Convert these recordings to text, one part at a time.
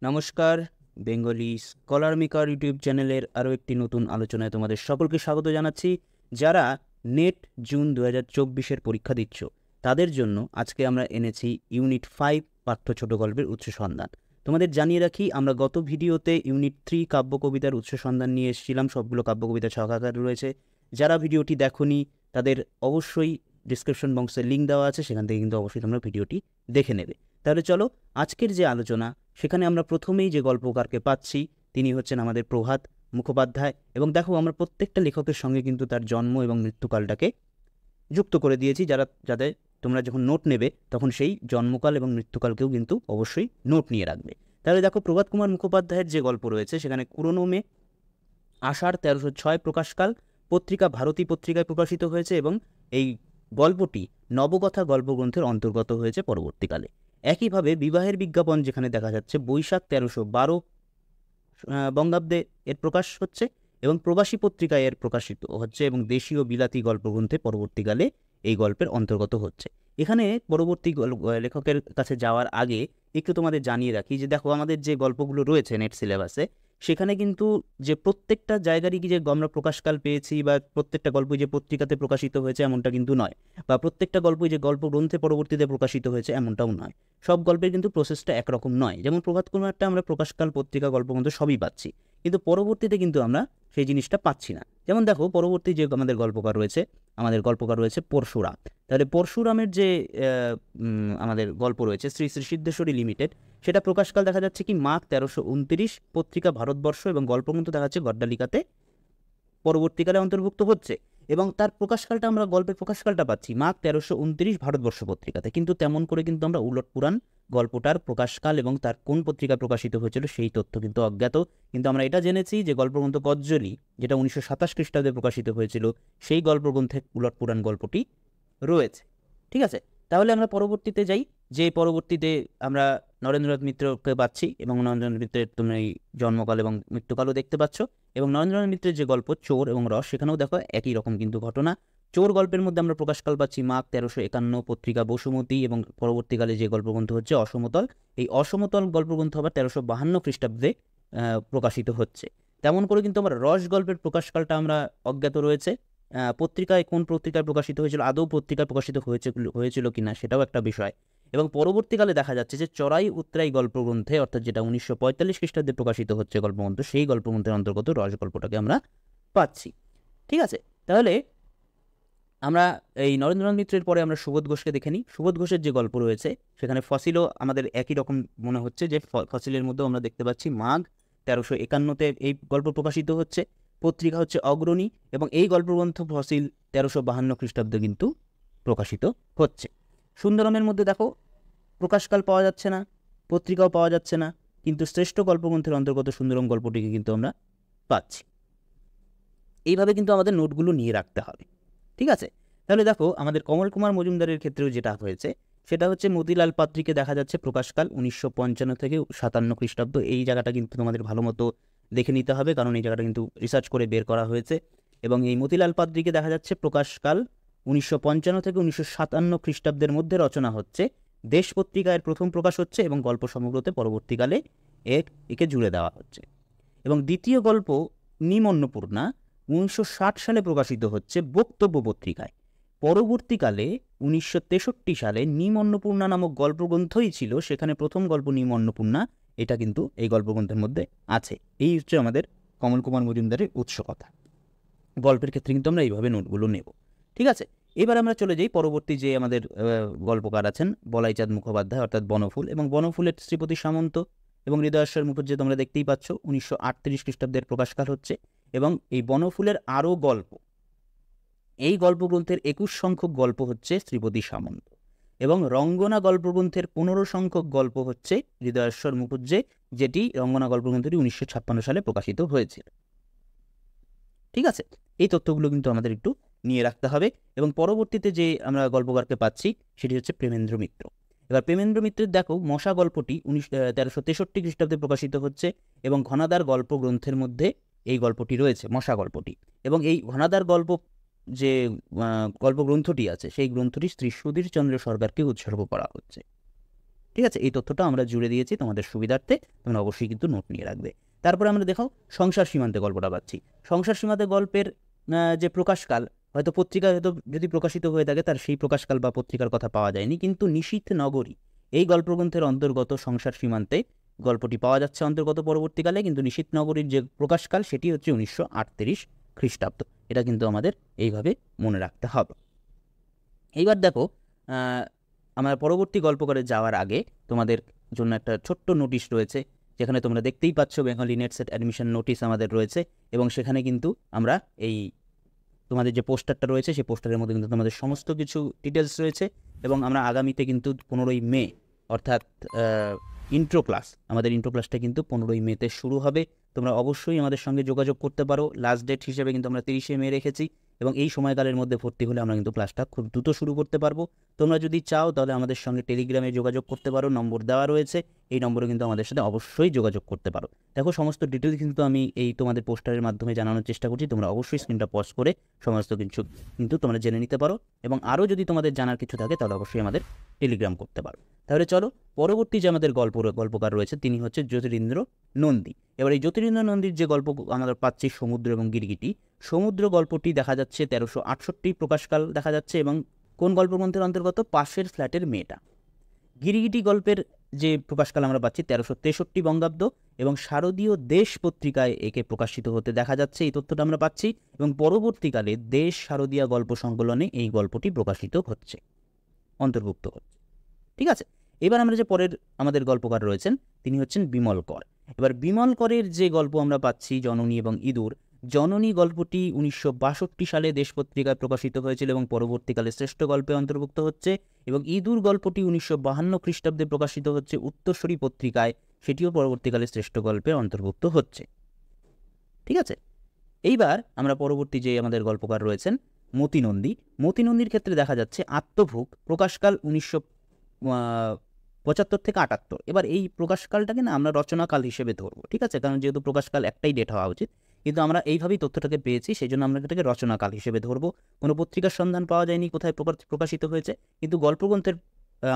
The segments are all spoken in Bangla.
নমস্কার, বেঙ্গলি স্কলার মেকার ইউটিউব চ্যানেলের আরও একটি নতুন আলোচনায় তোমাদের সকলকে স্বাগত জানাচ্ছি। যারা নেট জুন 2024-এর পরীক্ষা দিচ্ছ তাদের জন্য আজকে আমরা এনেছি ইউনিট 5 পাঠ্য ছোট গল্পের উৎস সন্ধান। তোমাদের জানিয়ে রাখি, আমরা গত ভিডিওতে ইউনিট 3 কাব্য কবিতার উৎস সন্ধান নিয়ে এসেছিলাম। সবগুলো কাব্য কবিতা ছক আকারে রয়েছে। যারা ভিডিওটি দেখোনি তাদের অবশ্যই ডিসক্রিপশন বক্সে লিঙ্ক দেওয়া আছে, সেখান থেকে কিন্তু অবশ্যই তোমরা ভিডিওটি দেখে নেবে। তাহলে চলো আজকের যে আলোচনা, সেখানে আমরা প্রথমেই যে গল্পকারকে পাচ্ছি তিনি হচ্ছেন আমাদের প্রভাত মুখোপাধ্যায়। এবং দেখো, আমরা প্রত্যেকটা লেখকের সঙ্গে কিন্তু তার জন্ম এবং মৃত্যুকালটাকে যুক্ত করে দিয়েছি, যাতে তোমরা যখন নোট নেবে তখন সেই জন্মকাল এবং মৃত্যুকালকেও কিন্তু অবশ্যই নোট নিয়ে রাখবে। তাহলে দেখো, প্রভাত কুমার মুখোপাধ্যায়ের যে গল্প রয়েছে সেখানে 19 মে আষাঢ় 1306 প্রকাশকাল, পত্রিকা ভারতী পত্রিকায় প্রকাশিত হয়েছে এবং এই গল্পটি নবকথা গল্পগ্রন্থের অন্তর্গত হয়েছে পরবর্তীকালে। একইভাবে বিবাহের বিজ্ঞাপন যেখানে দেখা যাচ্ছে বৈশাখ 1312 বঙ্গাব্দে এর প্রকাশ হচ্ছে এবং প্রবাসী পত্রিকায় এর প্রকাশিত হচ্ছে এবং দেশীয় বিলাতি গল্পগ্রন্থে পরবর্তীকালে এই গল্পের অন্তর্গত হচ্ছে। এখানে পরবর্তী লেখকের কাছে যাওয়ার আগে একটু তোমাদের জানিয়ে রাখি যে দেখো, আমাদের যে গল্পগুলো রয়েছে নেট সিলেবাসে, সেখানে কিন্তু যে প্রত্যেকটা জায়গারই যে আমরা প্রকাশকাল পেয়েছি বা প্রত্যেকটা গল্পই যে পত্রিকাতে প্রকাশিত হয়েছে এমনটা কিন্তু নয়, বা প্রত্যেকটা গল্পই যে গল্পগ্রন্থে পরবর্তীতে প্রকাশিত হয়েছে এমনটাও নয়। সব গল্পের কিন্তু প্রসেসটা একরকম নয়। যেমন প্রভাত কুমারটা আমরা প্রকাশকাল, পত্রিকা, গল্পগ্রন্থ সবই পাচ্ছি, কিন্তু পরবর্তীতে কিন্তু আমরা সেই জিনিসটা পাচ্ছি না। যেমন দেখো, পরবর্তী যে আমাদের গল্পকার রয়েছে পরশুরাম। তাহলে পরশুরামের যে আমাদের গল্প রয়েছে শ্রী শ্রী সিদ্ধেশ্বরী লিমিটেড, সেটা প্রকাশকাল দেখা যাচ্ছে কি মাঘ 1329, পত্রিকা ভারতবর্ষ এবং গল্পগ্রন্থ দেখা যাচ্ছে গড্ডালিকাতে পরবর্তীকালে অন্তর্ভুক্ত হচ্ছে। এবং তার প্রকাশকালটা, আমরা গল্পের প্রকাশকালটা পাচ্ছি মাঘ 1329 ভারতবর্ষ পত্রিকাতে, কিন্তু তেমন করে কিন্তু আমরা উলট পুরাণ গল্পটার প্রকাশকাল এবং তার কোন পত্রিকায় প্রকাশিত হয়েছিল সেই তথ্য কিন্তু অজ্ঞাত। কিন্তু আমরা এটা জেনেছি যে গল্পগ্রন্থ কজ্জলি, যেটা 1927 খ্রিস্টাব্দে প্রকাশিত হয়েছিল, সেই গল্পগ্রন্থে উলট পুরাণ গল্পটি রয়েছে। ঠিক আছে, তাহলে আমরা পরবর্তীতে যাই। যে পরবর্তীতে আমরা নরেন্দ্রনাথ মিত্রকে পাচ্ছি এবং নরেন্দ্রনাথ মিত্রের তুমি জন্মকাল এবং মৃত্যুকালও দেখতে পাচ্ছ। এবং নরেন্দ্রনাথ মিত্রের যে গল্প চোর এবং রস, সেখানেও দেখো একই রকম কিন্তু ঘটনা। চোর গল্পের মধ্যে আমরা প্রকাশকাল পাচ্ছি মাঘ 1351, পত্রিকা বসুমতী এবং পরবর্তীকালে যে গল্পগ্রন্থ হচ্ছে অসমতল। এই অসমতল গল্পগ্রন্থ আবার 1352 খ্রিস্টাব্দে প্রকাশিত হচ্ছে। তেমন করে কিন্তু আমরা রস গল্পের প্রকাশকালটা আমরা অজ্ঞাত রয়েছে। পত্রিকায় কোন পত্রিকায় প্রকাশিত হয়েছিল, আদৌ পত্রিকায় প্রকাশিত হয়েছিল কিনা সেটাও একটা বিষয়। এবং পরবর্তীকালে দেখা যাচ্ছে যে চড়াই উতরাই গল্পগ্রন্থে, অর্থাৎ যেটা 1945 খ্রিস্টাব্দে প্রকাশিত হচ্ছে গল্পগ্রন্থ, সেই গল্পগ্রন্থের অন্তর্গত রস গল্পটাকে আমরা পাচ্ছি। ঠিক আছে, তাহলে আমরা এই নরেন্দ্রনাথ মিত্রের পরে আমরা সুবোধ ঘোষকে দেখে নিই। সুবোধ ঘোষের যে গল্প রয়েছে সেখানে ফসিলও আমাদের একই রকম মনে হচ্ছে, যে ফসিলের মধ্যেও আমরা দেখতে পাচ্ছি মাঘ 1351-তে এই গল্প প্রকাশিত হচ্ছে। পত্রিকা হচ্ছে অগ্রণী এবং এই গল্পগ্রন্থ ফসিল 1352 খ্রিস্টাব্দে কিন্তু প্রকাশিত হচ্ছে। সুন্দরমের মধ্যে দেখো প্রকাশকাল পাওয়া যাচ্ছে না, পত্রিকাও পাওয়া যাচ্ছে না, কিন্তু শ্রেষ্ঠ গল্পগ্রন্থের অন্তর্গত সুন্দরম গল্পটিকে কিন্তু আমরা পাচ্ছি। এইভাবে কিন্তু আমাদের নোটগুলো নিয়ে রাখতে হবে। ঠিক আছে, তাহলে দেখো আমাদের কমল কুমার মজুমদারের ক্ষেত্রেও যেটা হয়েছে সেটা হচ্ছে মতিলাল পাত্রীকে দেখা যাচ্ছে প্রকাশকাল 1955 থেকে 57 খ্রিস্টাব্দ। এই জায়গাটা কিন্তু তোমাদের ভালো মতো দেখে নিতে হবে, কারণ এই জায়গাটা কিন্তু রিসার্চ করে বের করা হয়েছে। এবং এই মতিলাল পাত্রীকে দেখা যাচ্ছে প্রকাশকাল 1955 থেকে 1957 খ্রিস্টাব্দের মধ্যে রচনা হচ্ছে। দেশ পত্রিকায় প্রথম প্রকাশ হচ্ছে এবং গল্প সমগ্রতে পরবর্তীকালে একে জুড়ে দেওয়া হচ্ছে। এবং দ্বিতীয় গল্প নিম অন্নপূর্ণা 1960 সালে প্রকাশিত হচ্ছে বক্তব্য পত্রিকায়। পরবর্তীকালে 1963 সালে নিম অন্নপূর্ণা নামক গল্পগ্রন্থই ছিল, সেখানে প্রথম গল্প নিম অন্নপূর্ণা, এটা কিন্তু এই গল্পগ্রন্থের মধ্যে আছে। এই হচ্ছে আমাদের কমল কুমার মজুমদারের উৎস কথা। গল্পের ক্ষেত্রে কিন্তু আমরা এইভাবে নোটগুলো নেব। ঠিক আছে, এবার আমরা চলে যাই পরবর্তী যে আমাদের গল্পকার আছেন বলাইচাঁদ মুখোপাধ্যায়, অর্থাৎ বনফুল। এবং বনফুলের শ্রীপতি সামন্ত এবং হৃদয়েশ্বর মুখুজ্জে তোমরা দেখতেই পাচ্ছ 1938 খ্রিস্টাব্দের প্রকাশকাল হচ্ছে। এবং এই বনফুলের আরও গল্প, এই গল্পগ্রন্থের 21 সংখ্যক গল্প হচ্ছে শ্রীপতি সামন্ত এবং রঙ্গনা গল্পগ্রন্থের 15 সংখ্যক গল্প হচ্ছে হৃদয়েশ্বর মুখুজ্জে, যেটি রঙ্গনা গল্পগ্রন্থটি 1956 সালে প্রকাশিত হয়েছিল। ঠিক আছে, এই তথ্যগুলো কিন্তু আমাদের একটু নিয়ে রাখতে হবে। এবং পরবর্তীতে যে আমরা গল্পকারকে পাচ্ছি সেটি হচ্ছে প্রেমেন্দ্র মিত্র। এবার প্রেমেন্দ্র মিত্রের দেখো মশা গল্পটি 1363 খ্রিস্টাব্দে প্রকাশিত হচ্ছে এবং ঘনাদার গল্প গ্রন্থের মধ্যে এই গল্পটি রয়েছে, মশা গল্পটি। এবং এই ঘনাদার গল্প যে গল্পগ্রন্থটি আছে সেই গ্রন্থটি শ্রী সুধীর চন্দ্র সরকারকে উৎসর্গ করা হচ্ছে। ঠিক আছে, এই তথ্যটা আমরা জুড়ে দিয়েছি তোমাদের সুবিধার্থে, তোমরা অবশ্যই কিন্তু নোট নিয়ে রাখবে। তারপরে আমরা দেখাও সংসার সীমান্তে গল্পটা পাচ্ছি। সংসার সীমান্তে গল্পের যে প্রকাশকাল, হয়তো পত্রিকা হয়তো যদি প্রকাশিত হয়ে থাকে তার সেই প্রকাশকাল বা পত্রিকার কথা পাওয়া যায়নি, কিন্তু নিশীথ নগরী এই গল্পগ্রন্থের অন্তর্গত সংসার সীমান্তে গল্পটি পাওয়া যাচ্ছে অন্তর্গত পরবর্তীকালে, কিন্তু নিশীথ নগরীর যে প্রকাশকাল সেটি হচ্ছে 1938 খ্রিস্টাব্দ। এটা কিন্তু আমাদের এইভাবে মনে রাখতে হবে। এইবার দেখো, আমার পরবর্তী গল্পকারে যাওয়ার আগে তোমাদের জন্য একটা ছোট্ট নোটিশ রয়েছে, যেখানে তোমরা দেখতেই পাচ্ছ Bengali net set admission notice আমাদের রয়েছে, এবং সেখানে কিন্তু আমরা এই তোমাদের যে পোস্টারটা রয়েছে সেই পোস্টারের মধ্যে কিন্তু তোমাদের সমস্ত কিছু ডিটেলস রয়েছে, এবং আমরা আগামীতে কিন্তু 15ই মে অর্থাৎ ইন্ট্রো ক্লাস, আমাদের ইন্ট্রো ক্লাসটা কিন্তু 15ই মেতে শুরু হবে। তোমরা অবশ্যই আমাদের সঙ্গে যোগাযোগ করতে পারো। লাস্ট ডেট হিসেবে কিন্তু আমরা 30শে মে রেখেছি, এবং এই সময়কালের মধ্যে ভর্তি হলে আমরা কিন্তু ক্লাসটা খুব দ্রুত শুরু করতে পারবো। তোমরা যদি চাও তাহলে আমাদের সঙ্গে টেলিগ্রামে যোগাযোগ করতে পারো, নম্বর দেওয়া রয়েছে, এই নম্বরে কিন্তু আমাদের সাথে অবশ্যই যোগাযোগ করতে পারো। দেখো, সমস্ত ডিটেলস কিন্তু আমি এই তোমাদের পোস্টারের মাধ্যমে জানানোর চেষ্টা করছি, তোমরা অবশ্যই স্ক্রিনটা পজ করে সমস্ত কিছু কিন্তু তোমরা জেনে নিতে পারো, এবং আরও যদি তোমাদের জানার কিছু থাকে তাহলে অবশ্যই আমাদের টেলিগ্রাম করতে পারো। তাহলে চলো, পরবর্তী যে আমাদের গল্পকার রয়েছে তিনি হচ্ছে জ্যোতিরিন্দ্র নন্দী। এবার এই জ্যোতিরিন্দ্র নন্দীর যে গল্প আমরা পাচ্ছি সমুদ্র এবং গিরগিটি, সমুদ্র গল্পটি দেখা যাচ্ছে 1368 প্রকাশকাল দেখা যাচ্ছে, এবং কোন গল্পগ্রন্থের অন্তর্গত? পাশের ফ্ল্যাটের মেয়েটা। গিরগিটি গল্পের যে প্রকাশকাল আমরা পাচ্ছি 1363 বঙ্গাব্দ, এবং শারদীয় দেশ পত্রিকায় একে প্রকাশিত হতে দেখা যাচ্ছে, এই তথ্যটা আমরা পাচ্ছি, এবং পরবর্তীকালে দেশ শারদীয়া গল্প সংকলনে এই গল্পটি প্রকাশিত হচ্ছে, অন্তর্ভুক্ত হচ্ছে। ঠিক আছে, এবার আমরা যে পরের আমাদের গল্পকার রয়েছেন তিনি হচ্ছেন বিমল কর। এবার বিমল করের যে গল্প আমরা পাচ্ছি জননী এবং ইঁদুর, জননী গল্পটি 1962 সালে দেশ পত্রিকায় প্রকাশিত হয়েছিল এবং পরবর্তীকালে শ্রেষ্ঠ গল্পে অন্তর্ভুক্ত হচ্ছে, এবং ইঁদুর গল্পটি 1952 খ্রিস্টাব্দে প্রকাশিত হচ্ছে উত্তরসূরি পত্রিকায়, সেটিও পরবর্তীকালে শ্রেষ্ঠ গল্পে অন্তর্ভুক্ত হচ্ছে। ঠিক আছে, এইবার আমরা পরবর্তী যে আমাদের গল্পকার রয়েছেন মতি নন্দী। মতি নন্দীর ক্ষেত্রে দেখা যাচ্ছে আত্মভুক, প্রকাশকাল 1975 থেকে 78। এবার এই প্রকাশকালটাকে না আমরা রচনাকাল হিসেবে ধরবো, ঠিক আছে, কারণ যেহেতু প্রকাশকাল একটাই ডেট হওয়া উচিত, কিন্তু আমরা এইভাবেই তথ্যটাকে পেয়েছি, সেই জন্য আমরা এটাকে রচনাকাল হিসেবে ধরবো। কোনো পত্রিকার সন্ধান পাওয়া যায়নি কোথায় প্রকাশিত হয়েছে, কিন্তু গল্পগ্রন্থের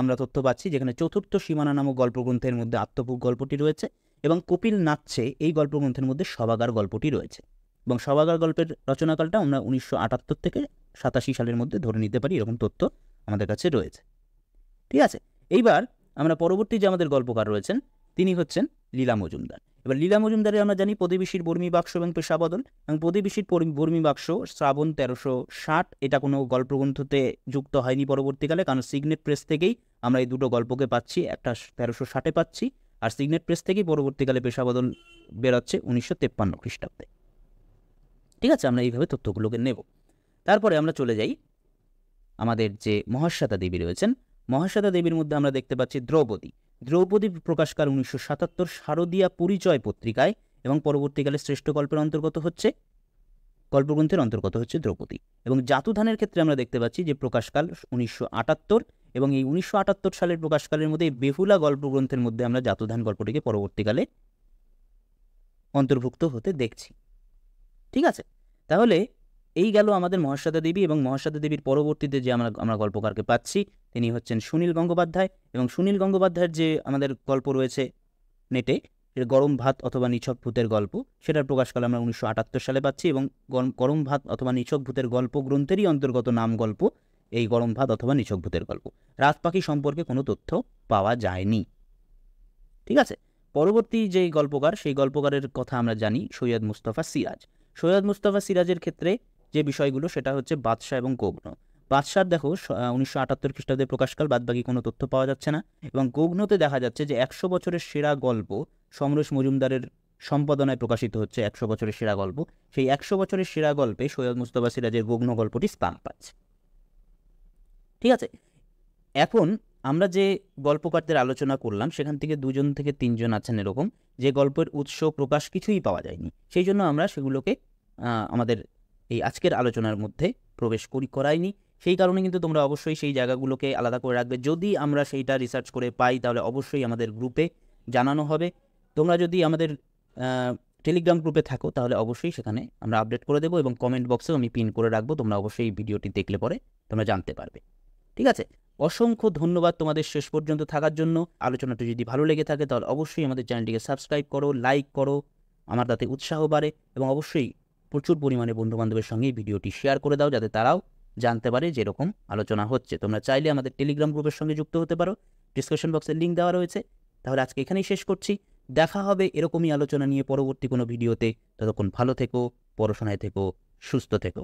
আমরা তথ্য পাচ্ছি, যেখানে চতুর্থ সীমানা নামক গল্পগ্রন্থের মধ্যে আত্মভুক গল্পটি রয়েছে, এবং কপিল নাচছে এই গল্পগ্রন্থের মধ্যে সভাগার গল্পটি রয়েছে, এবং সভাগার গল্পের রচনাকালটা আমরা 1978 থেকে 87 সালের মধ্যে ধরে নিতে পারি, এরকম তথ্য আমাদের কাছে রয়েছে। ঠিক আছে, এইবার আমরা পরবর্তী যে আমাদের গল্পকার রয়েছেন তিনি হচ্ছেন লীলা মজুমদার। এবার লীলা মজুমদারের আমরা জানি প্রতিবেশীর বর্মী বাক্স এবং পেশাবদল, এবং প্রতিবেশীর বর্মী বাক্স শ্রাবণ 1360, এটা কোনো গল্পগ্রন্থতে যুক্ত হয়নি পরবর্তীকালে, কারণ সিগনেট প্রেস থেকেই আমরা এই দুটো গল্পকে পাচ্ছি, একটা 1360 পাচ্ছি, আর সিগনেট প্রেস থেকেই পরবর্তীকালে পেশাবদল বেরোচ্ছে 1953 খ্রিস্টাব্দে। ঠিক আছে, আমরা এইভাবে তথ্যগুলোকে নেব। তারপরে আমরা চলে যাই আমাদের যে মহাশ্বেতা দেবী রয়েছেন, মহাশ্বেতা দেবীর মধ্যে আমরা দেখতে পাচ্ছি দ্রৌপদী প্রকাশকাল 1977 শারদীয়া পরিচয় পত্রিকায়, এবং পরবর্তীকালে শ্রেষ্ঠ গল্পের অন্তর্গত হচ্ছে, গল্পগ্রন্থের অন্তর্গত হচ্ছে দ্রৌপদী। এবং জাতুধানের ক্ষেত্রে আমরা দেখতে পাচ্ছি যে প্রকাশকাল 1978, এবং এই 1978 সালের প্রকাশকালের মধ্যে বেহুলা গল্পগ্রন্থের মধ্যে আমরা জাতুধান গল্পটিকে পরবর্তীকালে অন্তর্ভুক্ত হতে দেখছি। ঠিক আছে, তাহলে এই গেল আমাদের মহাশ্বেতা দেবী, এবং মহাশ্বেতা দেবীর পরবর্তীতে যে আমরা গল্পকারকে পাচ্ছি তিনি হচ্ছেন সুনীল গঙ্গোপাধ্যায়, এবং সুনীল গঙ্গোপাধ্যায়ের যে আমাদের গল্প রয়েছে নেটে, গরম ভাত অথবা নিছক ভূতের গল্প, সেটার প্রকাশকাল আমরা 1978 সালে পাচ্ছি, এবং গরম ভাত অথবা নিছক ভূতের গল্প গ্রন্থেরই অন্তর্গত নাম গল্প এই গরম ভাত অথবা নিছক ভূতের গল্প। রাত পাখি সম্পর্কে কোনো তথ্য পাওয়া যায়নি। ঠিক আছে, পরবর্তী যে গল্পকার সেই গল্পকারের কথা আমরা জানি সৈয়দ মুস্তফা সিরাজ। সৈয়দ মুস্তফা সিরাজের ক্ষেত্রে যে বিষয়গুলো সেটা হচ্ছে বাদশাহ এবং গগ্ন। বাদশাহ দেখো 1978 খ্রিস্টাব্দে প্রকাশকাল, বাদবাকি কোনো তথ্য পাওয়া যাচ্ছে না, এবং গগ্নতে দেখা যাচ্ছে যে 100 বছরের সেরা গল্প সমরেশ মজুমদারের সম্পাদনায় প্রকাশিত হচ্ছে 100 বছরের সেরা গল্প, সেই 100 বছরের সেরা গল্পে সৈয়দ মুস্তফা সিরাজের গগ্ন গল্পটি স্থান পাচ্ছে। ঠিক আছে, এখন আমরা যে গল্পকারদের আলোচনা করলাম সেখান থেকে 2 থেকে 3 আছেন এরকম যে গল্পের উৎস প্রকাশ কিছুই পাওয়া যায়নি, সেই জন্য আমরা সেগুলোকে আমাদের এই আজকের আলোচনার মধ্যে প্রবেশ করাইনি। সেই কারণে কিন্তু তোমরা অবশ্যই সেই জায়গাগুলোকে আলাদা করে রাখবে, যদি আমরা সেইটা রিসার্চ করে পাই তাহলে অবশ্যই আমাদের গ্রুপে জানানো হবে। তোমরা যদি আমাদের টেলিগ্রাম গ্রুপে থাকো তাহলে অবশ্যই সেখানে আমরা আপডেট করে দেবো, এবং কমেন্ট বক্সেও আমি পিন করে রাখবো, তোমরা অবশ্যই এই ভিডিওটি দেখলে পরে তোমরা জানতে পারবে। ঠিক আছে, অসংখ্য ধন্যবাদ তোমাদের শেষ পর্যন্ত থাকার জন্য। আলোচনাটি যদি ভালো লেগে থাকে তাহলে অবশ্যই আমাদের চ্যানেলটিকে সাবস্ক্রাইব করো, লাইক করো, আমার তাতে উৎসাহ বাড়ে, এবং অবশ্যই প্রচুর পরিমাণে বন্ধুবান্ধবের সঙ্গে এই ভিডিওটি শেয়ার করে দাও যাতে তারাও জানতে পারে যেরকম আলোচনা হচ্ছে। তোমরা চাইলে আমাদের টেলিগ্রাম গ্রুপের সঙ্গে যুক্ত হতে পারো, ডিসক্রিপশন বক্সে লিঙ্ক দেওয়া রয়েছে। তাহলে আজকে এখানেই শেষ করছি, দেখা হবে এরকমই আলোচনা নিয়ে পরবর্তী কোনো ভিডিওতে। ততক্ষণ ভালো থেকো, পড়াশোনায় থেকো, সুস্থ থেকো।